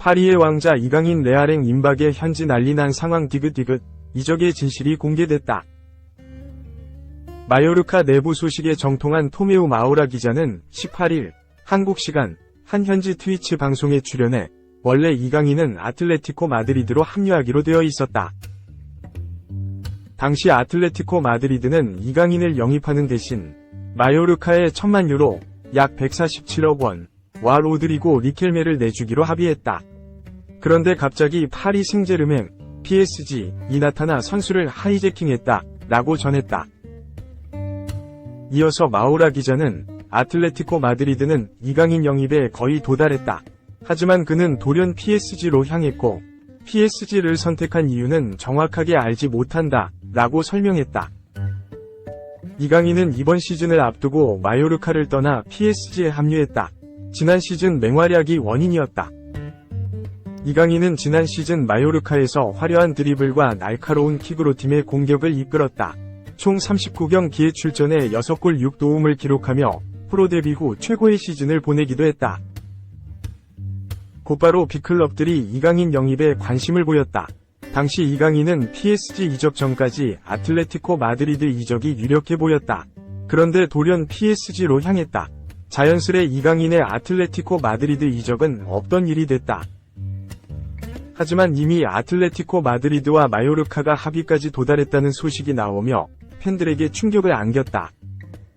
파리의 왕자 이강인 레알행 임박에 현지 난리난 상황 디귿디귿 이적의 진실이 공개됐다. 마요르카 내부 소식에 정통한 토메우 마우라 기자는 18일 한국 시간 한 현지 트위치 방송에 출연해 원래 이강인은 아틀레티코 마드리드로 합류하기로 되어 있었다. 당시 아틀레티코 마드리드는 이강인을 영입하는 대신 마요르카에 1000만 유로 약 147억 원와 로드리고 리켈메를 내주기로 합의했다. 그런데 갑자기 파리 생제르맹 (PSG이) 나타나 선수를 하이제킹했다 라고 전했다. 이어서 마우라 기자는 아틀레티코 마드리드는 이강인 영입에 거의 도달했다. 하지만 그는 돌연 PSG로 향했고 PSG를 선택한 이유는 정확하게 알지 못한다 라고 설명했다. 이강인은 이번 시즌을 앞두고 마요르카를 떠나 PSG에 합류했다. 지난 시즌 맹활약이 원인이었다. 이강인은 지난 시즌 마요르카에서 화려한 드리블과 날카로운 킥으로 팀의 공격을 이끌었다. 총 39경기에 출전해 6골 6도움을 기록하며 프로 데뷔 후 최고의 시즌을 보내기도 했다. 곧바로 빅클럽들이 이강인 영입에 관심을 보였다. 당시 이강인은 PSG 이적 전까지 아틀레티코 마드리드 이적이 유력해 보였다. 그런데 돌연 PSG로 향했다. 자연스레 이강인의 아틀레티코 마드리드 이적은 없던 일이 됐다. 하지만 이미 아틀레티코 마드리드와 마요르카가 합의까지 도달했다는 소식이 나오며 팬들에게 충격을 안겼다.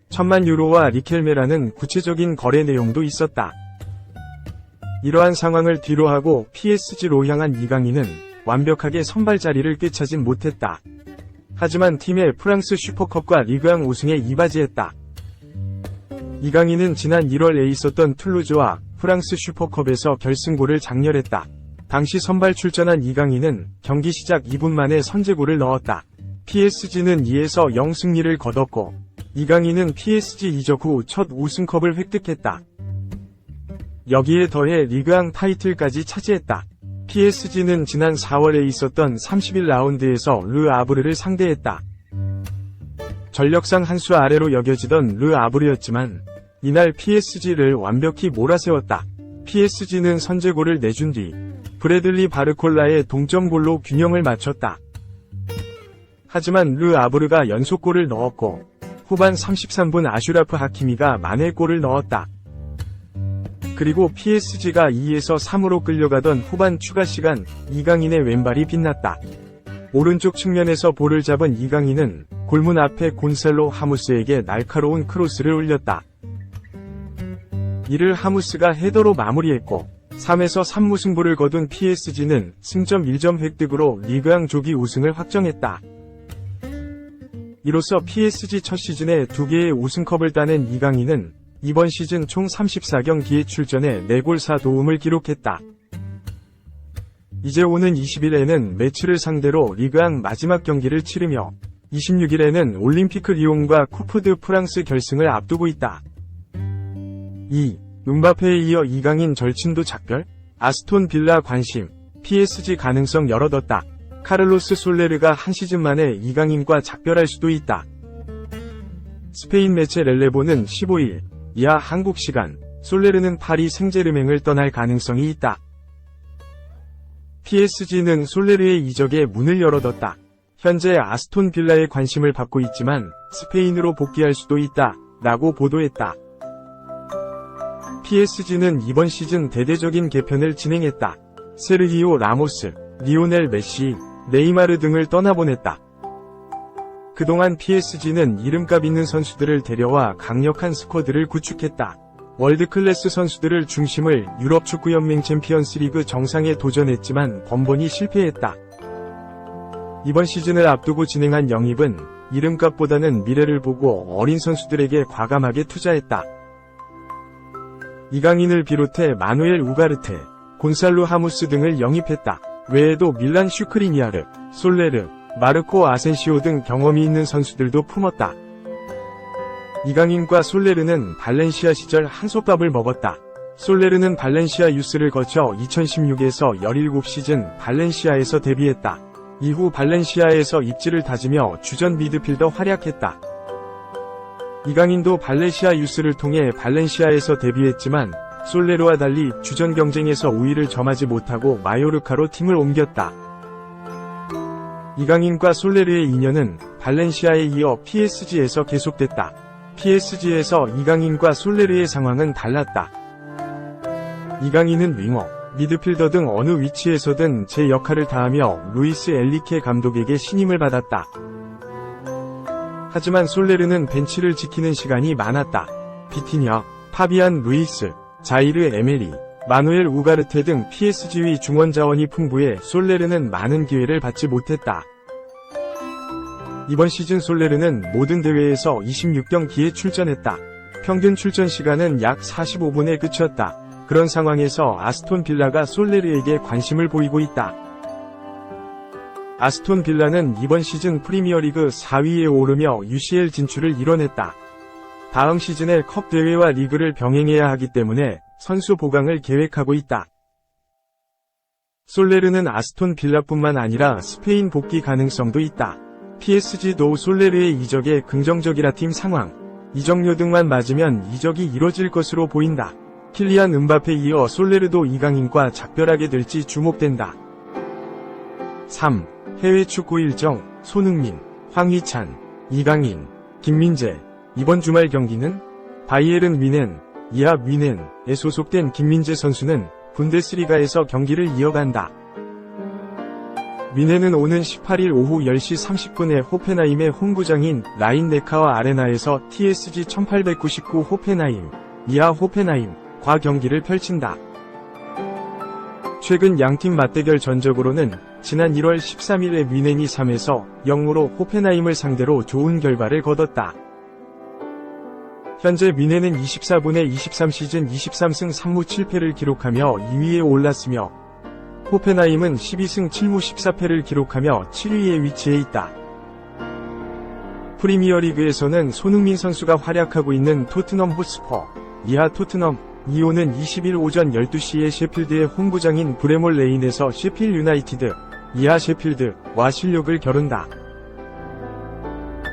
1000만 유로와 리켈메라는 구체적인 거래 내용도 있었다. 이러한 상황을 뒤로하고 PSG로 향한 이강인은 완벽하게 선발 자리를 꿰차진 못했다. 하지만 팀의 프랑스 슈퍼컵과 리그앙 우승에 이바지했다. 이강인은 지난 1월에 있었던 툴루즈와 프랑스 슈퍼컵에서 결승골을 장렬했다. 당시 선발 출전한 이강인은 경기 시작 2분 만에 선제골을 넣었다. PSG는 2에서 0 승리를 거뒀고 이강인은 PSG 이적 후 첫 우승컵을 획득했다. 여기에 더해 리그앙 타이틀까지 차지했다. PSG는 지난 4월에 있었던 31라운드에서 르 아브르를 상대했다. 전력상 한 수 아래로 여겨지던 르 아브르였지만 이날 PSG를 완벽히 몰아세웠다. PSG는 선제골을 내준 뒤 브래들리 바르콜라의 동점골로 균형을 맞췄다. 하지만 르 아브르가 연속골을 넣었고 후반 33분 아슈라프 하키미가 만회골을 넣었다. 그리고 PSG가 2에서 3으로 끌려가던 후반 추가 시간 이강인의 왼발이 빛났다. 오른쪽 측면에서 볼을 잡은 이강인은 골문 앞에 곤살로 하무스에게 날카로운 크로스를 올렸다. 이를 하무스가 헤더로 마무리했고 3에서 3무승부를 거둔 PSG는 승점 1점 획득으로 리그앙 조기 우승을 확정했다. 이로써 PSG 첫 시즌에 2개의 우승컵을 따낸 이강인은 이번 시즌 총 34경기에 출전해 4골 4도움을 기록했다. 이제 오는 20일에는 매츠를 상대로 리그앙 마지막 경기를 치르며 26일에는 올림피크 리옹과 쿠프 드 프랑스 결승을 앞두고 있다. 2. 음바페에 이어 이강인 절친도 작별? 아스톤 빌라 관심, PSG 가능성 열어뒀다. 카를로스 솔레르가 한 시즌 만에 이강인과 작별할 수도 있다. 스페인 매체 렐레보는 15일 이하 한국 시간 솔레르는 파리 생제르맹을 떠날 가능성이 있다. PSG는 솔레르의 이적에 문을 열어뒀다. 현재 아스톤 빌라의 관심을 받고 있지만 스페인으로 복귀할 수도 있다 라고 보도했다. PSG는 이번 시즌 대대적인 개편을 진행했다. 세르히오 라모스, 리오넬 메시, 네이마르 등을 떠나보냈다. 그동안 PSG는 이름값 있는 선수들을 데려와 강력한 스쿼드를 구축했다. 월드클래스 선수들을 중심을 유럽 축구연맹 챔피언스리그 정상에 도전했지만 번번이 실패했다. 이번 시즌을 앞두고 진행한 영입은 이름값보다는 미래를 보고 어린 선수들에게 과감하게 투자했다. 이강인을 비롯해 마누엘 우가르테, 곤살로 하무스 등을 영입했다. 외에도 밀란 슈크리니아르, 솔레르, 마르코 아센시오 등 경험이 있는 선수들도 품었다. 이강인과 솔레르는 발렌시아 시절 한솥밥을 먹었다. 솔레르는 발렌시아 유스를 거쳐 2016에서 17시즌 발렌시아에서 데뷔했다. 이후 발렌시아에서 입지를 다지며 주전 미드필더 활약했다. 이강인도 발렌시아 유스를 통해 발렌시아에서 데뷔했지만 솔레르와 달리 주전 경쟁에서 우위를 점하지 못하고 마요르카로 팀을 옮겼다. 이강인과 솔레르의 인연은 발렌시아에 이어 PSG에서 계속됐다. PSG에서 이강인과 솔레르의 상황은 달랐다. 이강인은 윙어, 미드필더 등 어느 위치에서든 제 역할을 다하며 루이스 엘리케 감독에게 신임을 받았다. 하지만 솔레르는 벤치를 지키는 시간이 많았다. 비티냐, 파비안 루이스, 자이르 에메리, 마누엘 우가르테 등 PSG의 중원 자원이 풍부해 솔레르는 많은 기회를 받지 못했다. 이번 시즌 솔레르는 모든 대회에서 26경기에 출전했다. 평균 출전 시간은 약 45분에 그쳤다. 그런 상황에서 아스톤 빌라가 솔레르에게 관심을 보이고 있다. 아스톤 빌라는 이번 시즌 프리미어리그 4위에 오르며 UCL 진출을 이뤄냈다. 다음 시즌에 컵 대회와 리그를 병행해야 하기 때문에 선수 보강을 계획하고 있다. 솔레르는 아스톤 빌라뿐만 아니라 스페인 복귀 가능성도 있다. PSG도 솔레르의 이적에 긍정적이라 팀 상황, 이적료 등만 맞으면 이적이 이뤄질 것으로 보인다. 킬리안 음바페 이어 솔레르도 이강인과 작별하게 될지 주목된다. 3. 해외 축구 일정, 손흥민, 황희찬, 이강인, 김민재. 이번 주말 경기는 바이에른 뮌헨, 이하 뮌헨에 소속된 김민재 선수는 분데스리가에서 경기를 이어간다. 뮌헨은 오는 18일 오후 10시 30분에 호펜하임의 홈구장인 라인-네카와 아레나에서 TSG 1899 호펜하임, 이하 호펜하임과 경기를 펼친다. 최근 양팀 맞대결 전적으로는 지난 1월 13일에 뮌헨이 3에서 0으로 호펜하임을 상대로 좋은 결과를 거뒀다. 현재 뮌헨은 24분에 23시즌 23승 3무 7패를 기록하며 2위에 올랐으며 호펜하임은 12승 7무 14패를 기록하며 7위에 위치해 있다. 프리미어리그에서는 손흥민 선수가 활약하고 있는 토트넘 호스퍼, 이하 토트넘, 이오는 20일 오전 12시에 셰필드의 홈구장인 브레몰 레인에서 셰필 유나이티드, 이하 셰필드와 실력을 겨룬다.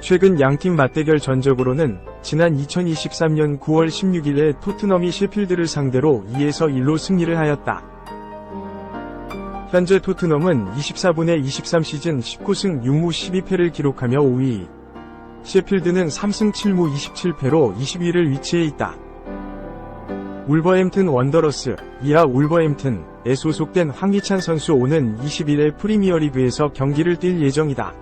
최근 양팀 맞대결 전적으로는 지난 2023년 9월 16일에 토트넘이 셰필드를 상대로 2에서 1로 승리를 하였다. 현재 토트넘은 24분에 23시즌 19승 6무 12패를 기록하며 5위, 셰필드는 3승 7무 27패로 20위를 위치해 있다. 울버햄튼 원더러스, 이하 울버햄튼에 소속된 황희찬 선수 오는 20일에 프리미어리그에서 경기를 뛸 예정이다.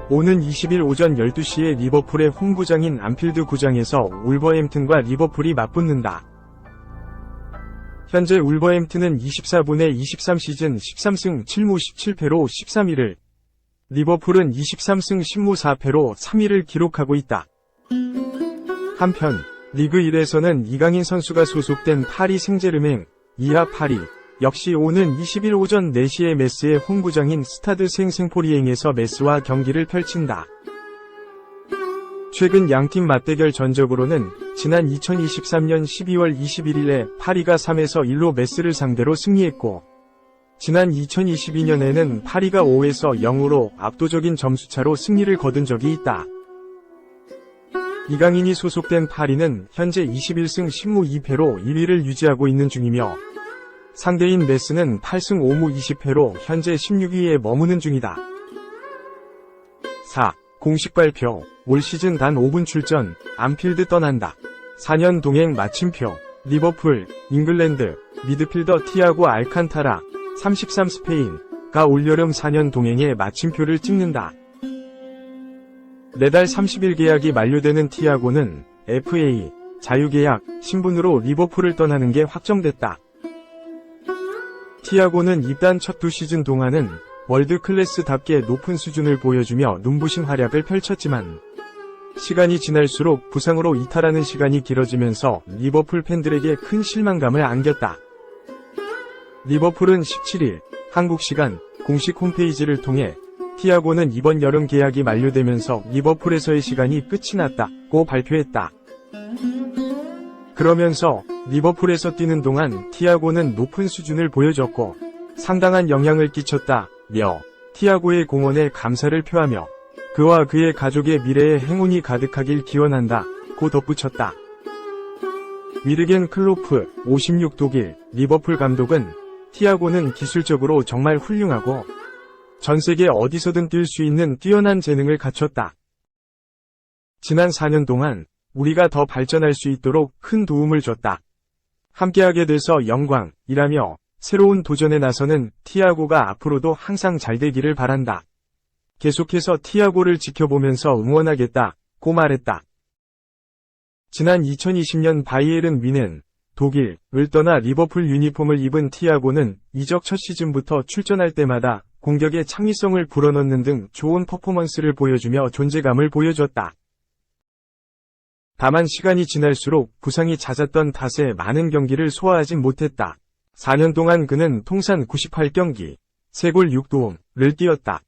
오는 20일 오전 12시에 리버풀의 홈구장인 안필드 구장에서 울버햄튼과 리버풀이 맞붙는다. 현재 울버햄튼은 24분에 23시즌 13승 7무 17패로 13위를, 리버풀은 23승 10무 4패로 3위를 기록하고 있다. 한편 리그 1에서는 이강인 선수가 소속된 파리 생제르맹, 이하 파리, 역시 오는 20일 오전 4시에 메스의 홈구장인 스타드 생생포리eng에서 메스와 경기를 펼친다. 최근 양팀 맞대결 전적으로는 지난 2023년 12월 21일에 파리가 3에서 1로 메스를 상대로 승리했고, 지난 2022년에는 파리가 5에서 0으로 압도적인 점수차로 승리를 거둔 적이 있다. 이강인이 소속된 파리는 현재 21승 10무 2패로 1위를 유지하고 있는 중이며, 상대인 메스는 8승 5무 20패로 현재 16위에 머무는 중이다. 4. 공식 발표. 올 시즌 단 5분 출전, 안필드 떠난다. 4년 동행 마침표. 리버풀, 잉글랜드, 미드필더 티아고 알칸타라, 33 스페인가 올여름 4년 동행의 마침표를 찍는다. 내달 30일 계약이 만료되는 티아고는 FA, 자유계약, 신분으로 리버풀을 떠나는 게 확정됐다. 티아고는 입단 첫 2시즌 동안은 월드클래스답게 높은 수준을 보여주며 눈부신 활약을 펼쳤지만 시간이 지날수록 부상으로 이탈하는 시간이 길어지면서 리버풀 팬들에게 큰 실망감을 안겼다. 리버풀은 17일 한국 시간 공식 홈페이지를 통해 티아고는 이번 여름 계약이 만료되면서 리버풀에서의 시간이 끝이 났다고 발표했다. 그러면서 리버풀에서 뛰는 동안 티아고는 높은 수준을 보여줬고 상당한 영향을 끼쳤다며 티아고의 공헌에 감사를 표하며 그와 그의 가족의 미래에 행운이 가득하길 기원한다고 덧붙였다. 위르겐 클로프, 56 독일, 리버풀 감독은 티아고는 기술적으로 정말 훌륭하고 전 세계 어디서든 뛸 수 있는 뛰어난 재능을 갖췄다. 지난 4년 동안 우리가 더 발전할 수 있도록 큰 도움을 줬다. 함께하게 돼서 영광이라며 새로운 도전에 나서는 티아고가 앞으로도 항상 잘 되기를 바란다. 계속해서 티아고를 지켜보면서 응원하겠다고 말했다. 지난 2020년 바이에른 뮌헨, 독일을 떠나 리버풀 유니폼을 입은 티아고는 이적 첫 시즌부터 출전할 때마다 공격의 창의성을 불어넣는 등 좋은 퍼포먼스를 보여주며 존재감을 보여줬다. 다만 시간이 지날수록 부상이 잦았던 탓에 많은 경기를 소화하진 못했다. 4년 동안 그는 통산 98경기, 3골 6도움을 뛰었다.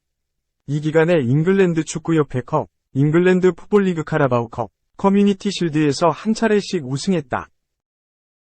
이 기간에 잉글랜드 축구협회컵, 잉글랜드 풋볼리그 카라바오컵, 커뮤니티 실드에서 한 차례씩 우승했다.